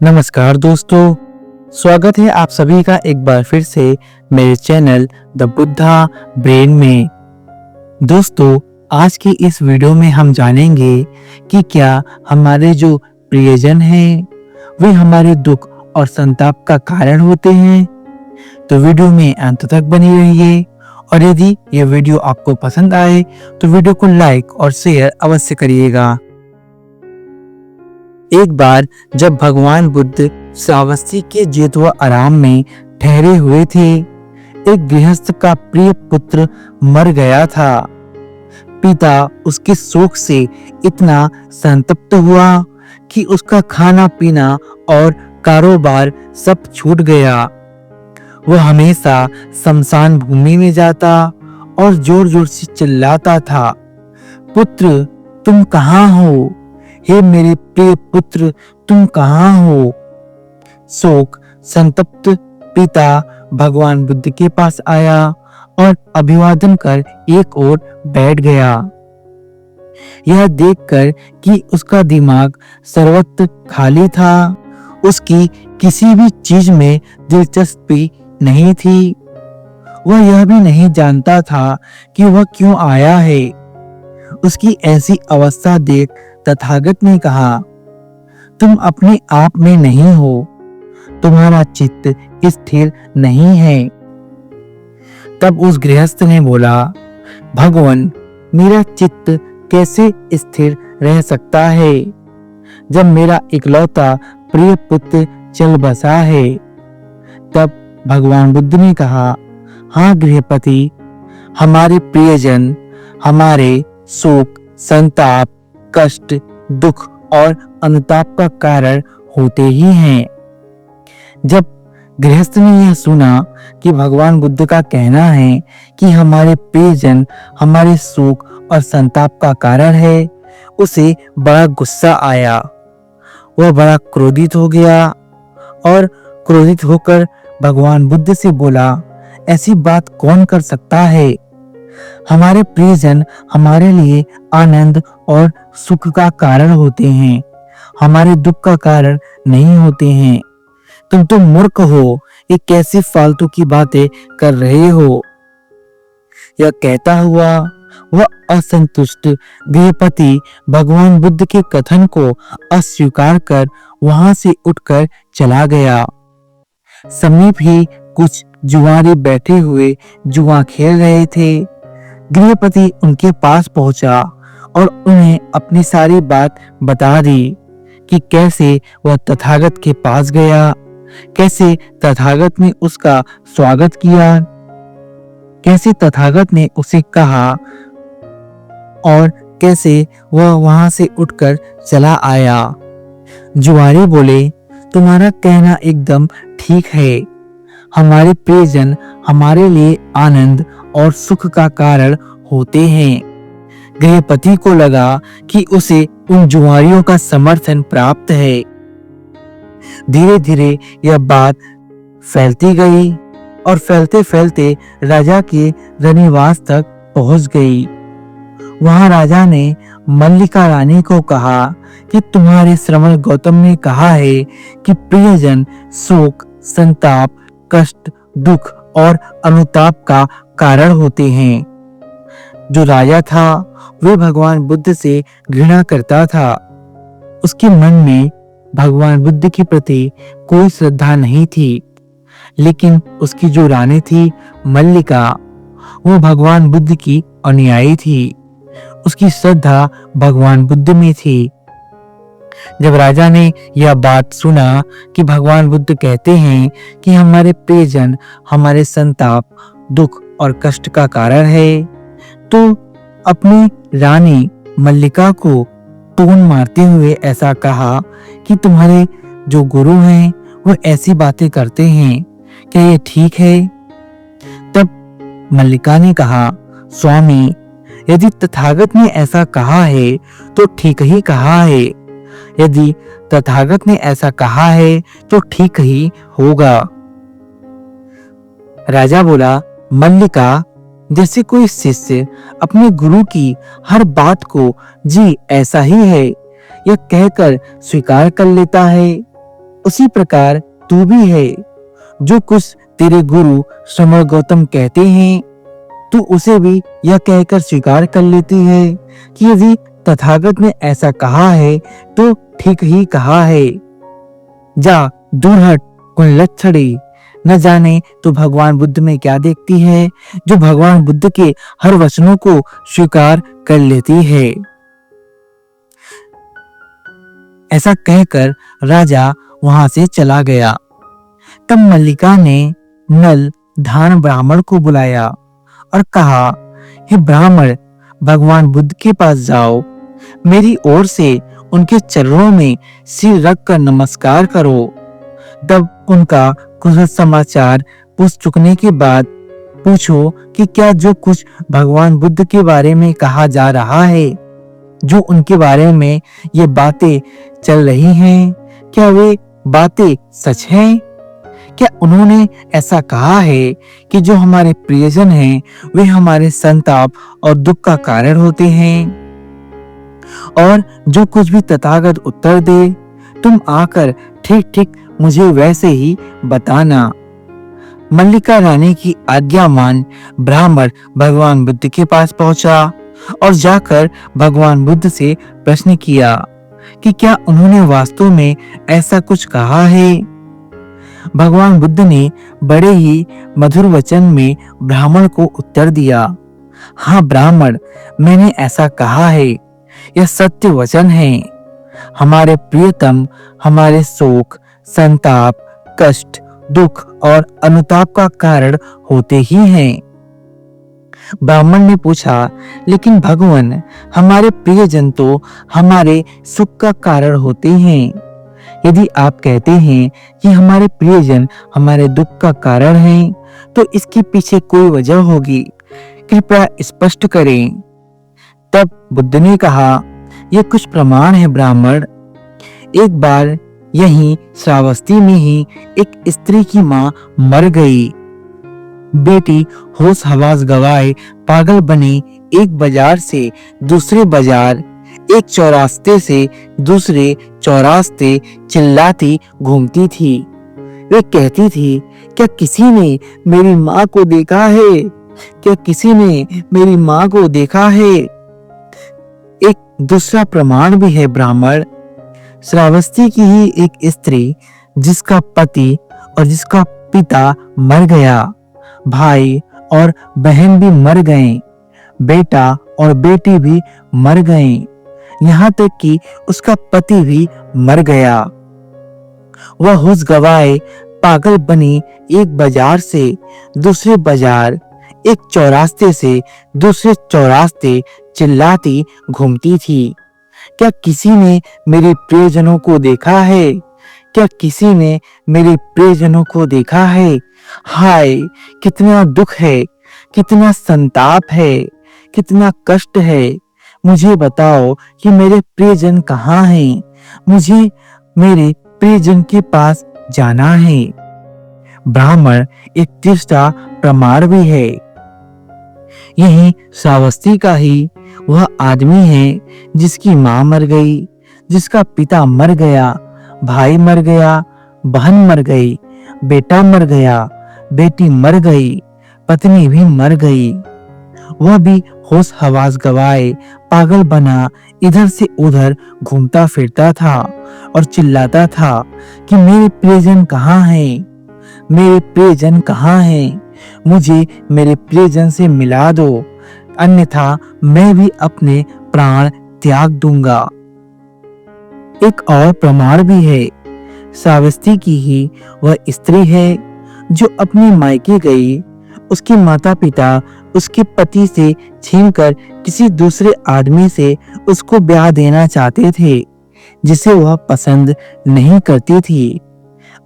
नमस्कार दोस्तों, स्वागत है आप सभी का एक बार फिर से मेरे चैनल द बुद्धा ब्रेन में। दोस्तों, आज की इस वीडियो में हम जानेंगे कि क्या हमारे जो प्रियजन हैं वे हमारे दुख और संताप का कारण होते हैं। तो वीडियो में अंत तक बने रहिए और यदि ये वीडियो आपको पसंद आए तो वीडियो को लाइक और शेयर अवश्य करिएगा। एक बार जब भगवान बुद्ध श्रावस्ती के जेतवा आराम में ठहरे हुए थे, एक गृहस्थ का प्रिय पुत्र मर गया था। पिता उसके शोक से इतना संतप्त हुआ कि उसका खाना पीना और कारोबार सब छूट गया। वह हमेशा शमशान भूमि में जाता और जोर जोर से चिल्लाता था, पुत्र तुम कहाँ हो? हे मेरे प्रिय पुत्र, तुम कहाँ हो? शोक संतप्त पिता भगवान बुद्ध के पास आया और अभिवादन कर एक ओर बैठ गया। यह देखकर कि उसका दिमाग सर्वत्र खाली था, उसकी किसी भी चीज में दिलचस्पी नहीं थी। वह यह भी नहीं जानता था कि वह क्यों आया है। उसकी ऐसी अवस्था देख तथागत ने कहा, तुम अपने आप में नहीं हो, तुम्हारा चित्त स्थिर नहीं है। तब उस गृहस्थ ने बोला, भगवान, मेरा चित्त कैसे स्थिर रह सकता है जब मेरा इकलौता प्रिय पुत्र चल बसा है। तब भगवान बुद्ध ने कहा, हाँ गृहपति, हमारे प्रियजन हमारे शोक, संताप, कष्ट, दुख और अनुताप का कारण होते ही हैं। जब गृहस्थ ने यह सुना कि भगवान बुद्ध का कहना है कि हमारे प्रियजन हमारे शोक और संताप का कारण है, उसे बड़ा गुस्सा आया। वह बड़ा क्रोधित हो गया और क्रोधित होकर भगवान बुद्ध से बोला, ऐसी बात कौन कर सकता है? हमारे प्रियजन हमारे लिए आनंद और सुख का कारण होते हैं, हमारे दुख का कारण नहीं होते हैं। तुम तो मूर्ख हो, ये कैसी फालतू की बातें कर रहे हो? यह कहता हुआ वह असंतुष्ट गृहपति भगवान बुद्ध के कथन को अस्वीकार कर वहां से उठकर चला गया। समीप ही कुछ जुआरी बैठे हुए जुआ खेल रहे थे। गृहपति उनके पास पहुंचा और उन्हें अपनी सारी बात बता दी कि कैसे वह तथागत के पास गया, कैसे तथागत ने उसका स्वागत किया, कैसे तथागत ने उसे कहा और कैसे वह वहां से उठकर चला आया। जुआरी बोले, तुम्हारा कहना एकदम ठीक है, हमारे प्रियजन हमारे लिए आनंद और सुख का कारण होते हैं। गृहपति को लगा कि उसे उन जुआरियों का समर्थन प्राप्त है। धीरे धीरे यह बात फैलती गई और फैलते फैलते राजा के रनिवास तक पहुंच गई। वहां राजा ने मल्लिका रानी को कहा कि तुम्हारे श्रवण गौतम ने कहा है कि प्रियजन शोक, संताप, कष्ट, दुख और अनुताप का कारण होते हैं। जो राजा था वह भगवान बुद्ध से घृणा करता था। उसके मन में भगवान बुद्ध के प्रति कोई श्रद्धा नहीं थी, लेकिन उसकी जो रानी थी मल्लिका, वो भगवान बुद्ध की अनुयायी थी। उसकी श्रद्धा भगवान बुद्ध में थी। जब राजा ने यह बात सुना कि भगवान बुद्ध कहते हैं कि हमारे प्रियजन हमारे संताप, दुख और कष्ट का कारण है, तो अपनी रानी मल्लिका को टोन मारते हुए ऐसा कहा कि तुम्हारे जो गुरु हैं वो ऐसी बातें करते हैं, क्या ये ठीक है? तब मल्लिका ने कहा, स्वामी, यदि तथागत ने ऐसा कहा है तो ठीक ही कहा है। यदि तथागत ने ऐसा कहा है तो ठीक ही होगा। राजा बोला, मल्लिका, जैसे कोई शिष्य अपने गुरु की हर बात को जी ऐसा ही है यह कहकर स्वीकार कर लेता है, उसी प्रकार तू भी है। जो कुछ तेरे गुरु श्रमण गौतम कहते हैं, तू उसे भी यह कहकर स्वीकार कर लेती है कि यदि तथागत ने ऐसा कहा है तो ठीक ही कहा है। जा दूर हट कुलच्छड़ी। न जाने तो भगवान बुद्ध में क्या देखती है जो भगवान बुद्ध के हर वचनों को स्वीकार कर लेती है। ऐसा कहकर राजा वहां से चला गया। तब मल्लिका ने नल धान ब्राह्मण को बुलाया और कहा, हे ब्राह्मण, भगवान बुद्ध के पास जाओ, मेरी ओर से उनके चरणों में सिर रखकर नमस्कार करो। तब उनका कुशल समाचार पूछ चुकने के बाद पूछो कि क्या जो कुछ भगवान बुद्ध के बारे में कहा जा रहा है, जो उनके बारे में ये बातें चल रही हैं, क्या वे बातें सच हैं? क्या उन्होंने ऐसा कहा है कि जो हमारे प्रियजन हैं वे हमारे संताप और दुख का कारण होते हैं? और जो कुछ भी तथागत उत्तर दे, तुम आकर ठीक ठीक मुझे वैसे ही बताना। मल्लिका रानी की आज्ञा मान ब्राह्मण भगवान बुद्ध के पास पहुंचा और जाकर भगवान बुद्ध से प्रश्न किया कि क्या उन्होंने वास्तव में ऐसा कुछ कहा है। भगवान बुद्ध ने बड़े ही मधुर वचन में ब्राह्मण को उत्तर दिया, हाँ ब्राह्मण, मैंने ऐसा कहा है, यह सत्य वचन है। हमारे प्रियतम हमारे शोक, संताप, कष्ट, दुख और अनुताप का कारण होते ही हैं। ब्राह्मण ने पूछा, लेकिन भगवान, हमारे प्रियजन तो हमारे सुख का कारण होते हैं। यदि आप कहते हैं कि हमारे प्रियजन हमारे दुख का कारण हैं, तो इसके पीछे कोई वजह होगी, कृपया स्पष्ट करें। तब बुद्ध ने कहा, यह कुछ प्रमाण है ब्राह्मण। एक बार यहीं श्रावस्ती में ही एक स्त्री की मां मर गई। बेटी होश हवास गवाए पागल बनी एक बाजार से दूसरे बाजार, एक चौरास्ते से दूसरे चौरास्ते चिल्लाती घूमती थी। वे कहती थी, क्या किसी ने मेरी माँ को देखा है? क्या किसी ने मेरी माँ को देखा है? एक दूसरा प्रमाण भी है ब्राह्मण। श्रावस्ती की ही एक स्त्री जिसका पति और जिसका पिता मर गया, भाई और बहन भी मर गए, बेटा और बेटी भी मर गए, यहाँ तक कि उसका पति भी मर गया। वह होश गवाए पागल बनी एक बाजार से दूसरे बाजार, एक चौरास्ते से दूसरे चौरास्ते चिल्लाती घूमती थी। क्या किसी ने मेरे प्रियजनों को देखा है? क्या किसी ने मेरे प्रियजनों को देखा है? हाय, कितना दुख है, कितना संताप है, कितना कष्ट है। मुझे बताओ कि मेरे प्रियजन कहाँ हैं? मुझे मेरे प्रियजन के पास जाना है। ब्राह्मण एक तीसरा प्रमाण भी है। यही श्रावस्ती का ही वह आदमी है जिसकी मां मर गई, जिसका पिता मर गया, भाई मर गया, बहन मर गई, बेटा मर गया, बेटी मर गई, पत्नी भी मर गई। वह भी होश हवास गवाए पागल बना इधर से उधर घूमता फिरता था और चिल्लाता था कि मेरे प्रियजन कहाँ हैं? मेरे प्रियजन कहाँ हैं? मुझे मेरे प्रियजन से मिला दो, अन्यथा मैं भी अपने प्राण त्याग दूंगा। एक और प्रमाण भी है। श्रावस्ती की ही वह स्त्री है जो अपनी मायके गई। उसके माता पिता उसके पति से छीनकर किसी दूसरे आदमी से उसको ब्याह देना चाहते थे, जिसे वह पसंद नहीं करती थी।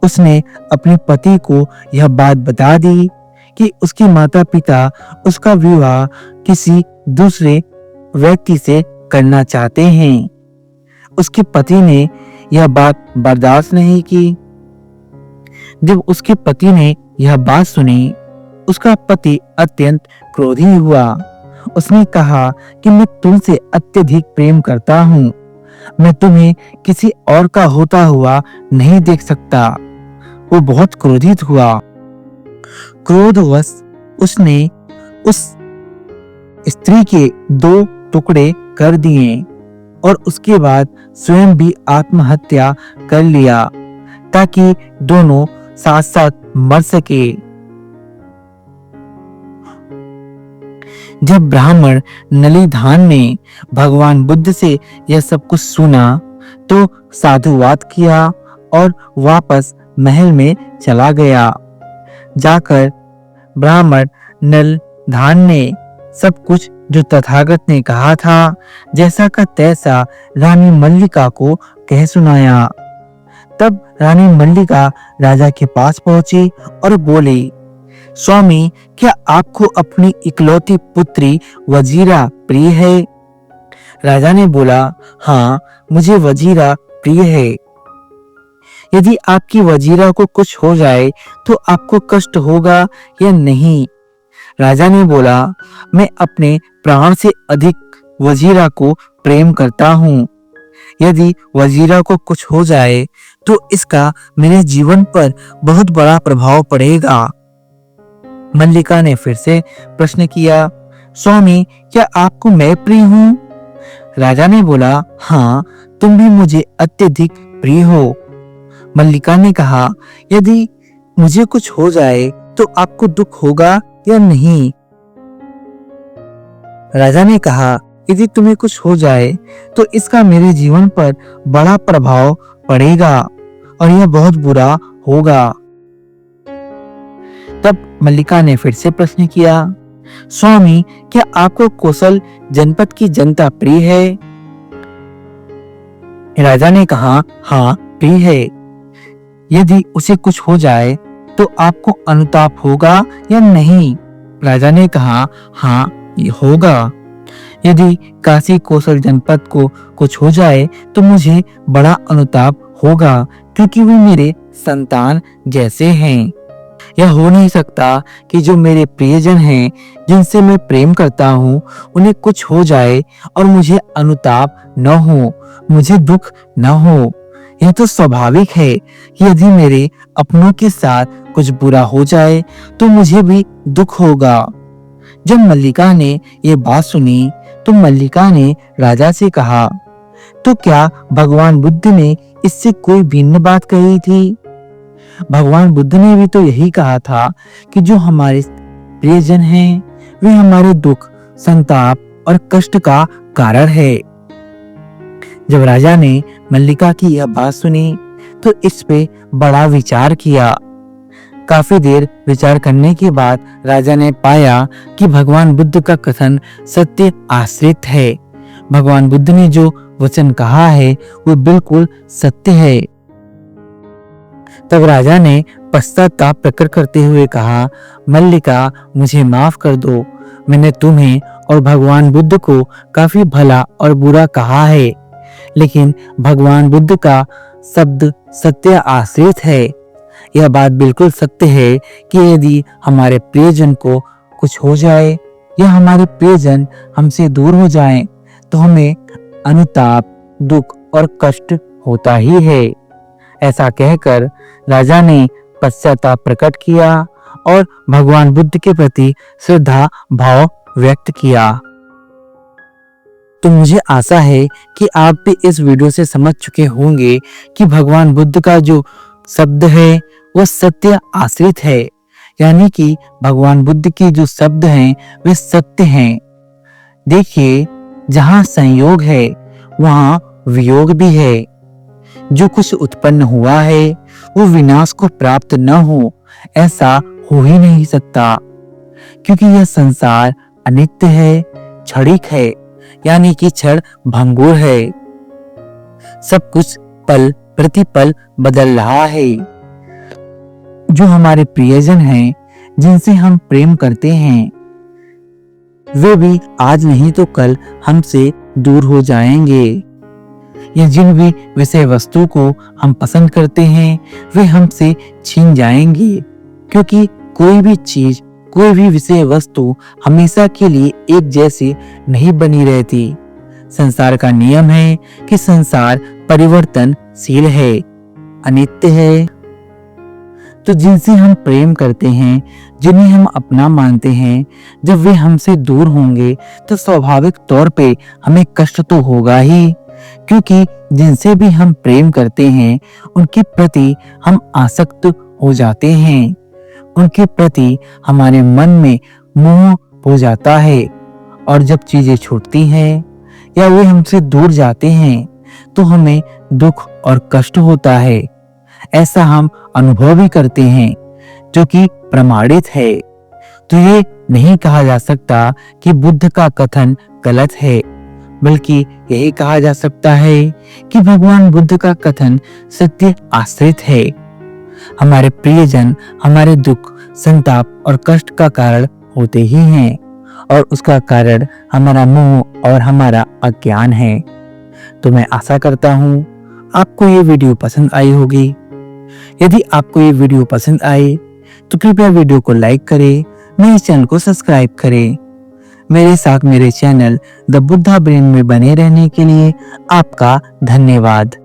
उसने अपने पति को यह बात बता दी कि उसके माता पिता उसका विवाह किसी दूसरे व्यक्ति से करना चाहते हैं। उसके पति ने यह बात बर्दाश्त नहीं की। जब उसके पति ने यह बात सुनी, उसका पति अत्यंत क्रोधी हुआ। उसने कहा कि मैं तुमसे अत्यधिक प्रेम करता हूँ, मैं तुम्हें किसी और का होता हुआ नहीं देख सकता। वो बहुत क्रोधित हुआ। क्रोधवश उसने उस स्त्री के 2 टुकड़े कर दिए और उसके बाद स्वयं भी आत्महत्या कर लिया ताकि दोनों साथ साथ मर सके। जब ब्राह्मण नलिधान ने भगवान बुद्ध से यह सब कुछ सुना तो साधुवाद किया और वापस महल में चला गया। जाकर ब्राह्मण नलधान ने सब कुछ जो तथागत ने कहा था जैसा का तैसा रानी मल्लिका को कह सुनाया। तब रानी मल्लिका राजा के पास पहुंची और बोली, स्वामी, क्या आपको अपनी इकलौती पुत्री वजीरा प्रिय है? राजा ने बोला, हाँ, मुझे वजीरा प्रिय है। यदि आपकी वजीरा को कुछ हो जाए तो आपको कष्ट होगा या नहीं? राजा ने बोला, मैं अपने प्राण से अधिक वजीरा को प्रेम करता हूँ। यदि वजीरा को कुछ हो जाए तो इसका मेरे जीवन पर बहुत बड़ा प्रभाव पड़ेगा। मल्लिका ने फिर से प्रश्न किया, स्वामी, क्या आपको मैं प्रिय हूँ? राजा ने बोला, हाँ, तुम भी मुझे अत्यधिक प्रिय हो। मल्लिका ने कहा, यदि मुझे कुछ हो जाए तो आपको दुख होगा या नहीं? राजा ने कहा, यदि तुम्हें कुछ हो जाए तो इसका मेरे जीवन पर बड़ा प्रभाव पड़ेगा और यह बहुत बुरा होगा। तब मल्लिका ने फिर से प्रश्न किया, स्वामी, क्या आपको कौशल जनपद की जनता प्रिय है? राजा ने कहा, हाँ, प्रिय है। यदि उसे कुछ हो जाए तो आपको अनुताप होगा या नहीं? राजा ने कहा, हाँ, ये होगा। यदि काशी कौशल जनपद को कुछ हो जाए तो मुझे बड़ा अनुताप होगा क्योंकि वे मेरे संतान जैसे हैं। यह हो नहीं सकता कि जो मेरे प्रियजन हैं, जिनसे मैं प्रेम करता हूँ, उन्हें कुछ हो जाए और मुझे अनुताप न हो, मुझे दुख न हो। यह तो स्वाभाविक है कि यदि मेरे अपनों के साथ कुछ बुरा हो जाए तो मुझे भी दुख होगा। जब मल्लिका ने ये बात सुनी तो मल्लिका ने राजा से कहा, तो क्या भगवान बुद्ध ने इससे कोई भिन्न बात कही थी? भगवान बुद्ध ने भी तो यही कहा था कि जो हमारे प्रियजन हैं वे हमारे दुख, संताप और कष्ट का कारण है। जब राजा ने मल्लिका की यह बात सुनी तो इस पे बड़ा विचार किया। काफी देर विचार करने के बाद राजा ने पाया कि भगवान बुद्ध का कथन सत्य आश्रित है। भगवान बुद्ध ने जो वचन कहा है वो बिल्कुल सत्य है। तब राजा ने पश्चाताप प्रकट करते हुए कहा, मल्लिका, मुझे माफ कर दो। मैंने तुम्हें और भगवान बुद्ध को काफी भला और बुरा कहा है, लेकिन भगवान बुद्ध का शब्द सत्य आश्रित है। यह बात बिल्कुल सत्य है कि यदि हमारे प्रियजन को कुछ हो जाए या हमारे प्रियजन हमसे दूर हो जाएं, तो हमें अनुताप, दुख और कष्ट होता ही है। ऐसा कहकर राजा ने पश्चाताप प्रकट किया और भगवान बुद्ध के प्रति श्रद्धा भाव व्यक्त किया। तो मुझे आशा है कि आप भी इस वीडियो से समझ चुके होंगे कि भगवान बुद्ध का जो शब्द है वह सत्य आश्रित है, यानी कि भगवान बुद्ध के जो शब्द हैं वे सत्य हैं। देखिए, जहाँ संयोग है वहाँ वियोग भी है। जो कुछ उत्पन्न हुआ है वो विनाश को प्राप्त न हो, ऐसा हो ही नहीं सकता, क्योंकि यह संसार अनित्य है, क्षणिक है, यानी कि क्षण भंगुर है। सब कुछ पल प्रतिपल बदल रहा है। जो हमारे प्रियजन हैं, जिनसे हम प्रेम करते हैं, वे भी आज नहीं तो कल हमसे दूर हो जाएंगे। या जिन भी विषय वस्तु को हम पसंद करते हैं वे हमसे छीन जाएंगे, क्योंकि कोई भी चीज, कोई भी विषय वस्तु हमेशा के लिए एक जैसी नहीं बनी रहती। संसार का नियम है कि संसार परिवर्तनशील है, अनित्य है। तो जिनसे हम प्रेम करते हैं, जिन्हें हम अपना मानते हैं, जब वे हमसे दूर होंगे तो स्वाभाविक तौर पे हमें कष्ट तो होगा ही, क्योंकि जिनसे भी हम प्रेम करते हैं उनके प्रति हम आसक्त हो जाते हैं, उनके प्रति हमारे मन में मोह हो जाता है। और जब चीजें छूटती हैं या वे हमसे दूर जाते हैं तो हमें दुख और कष्ट होता है। ऐसा हम अनुभव भी करते हैं, जो कि प्रमाणित है। तो ये नहीं कहा जा सकता कि बुद्ध का कथन गलत है, बल्कि यही कहा जा सकता है कि भगवान बुद्ध का कथन सत्य आश्रित है। हमारे प्रियजन हमारे दुख, संताप और कष्ट का कारण होते ही हैं, और उसका कारण हमारा मोह और हमारा अज्ञान है। तो मैं आशा करता हूँ आपको ये वीडियो पसंद आई होगी। यदि आपको ये वीडियो पसंद आए तो कृपया वीडियो को लाइक करें, मेरे चैनल को सब्सक्राइब करें। मेरे साथ मेरे चैनल द बुद्धा ब्रेन में बने रहने के लिए आपका धन्यवाद।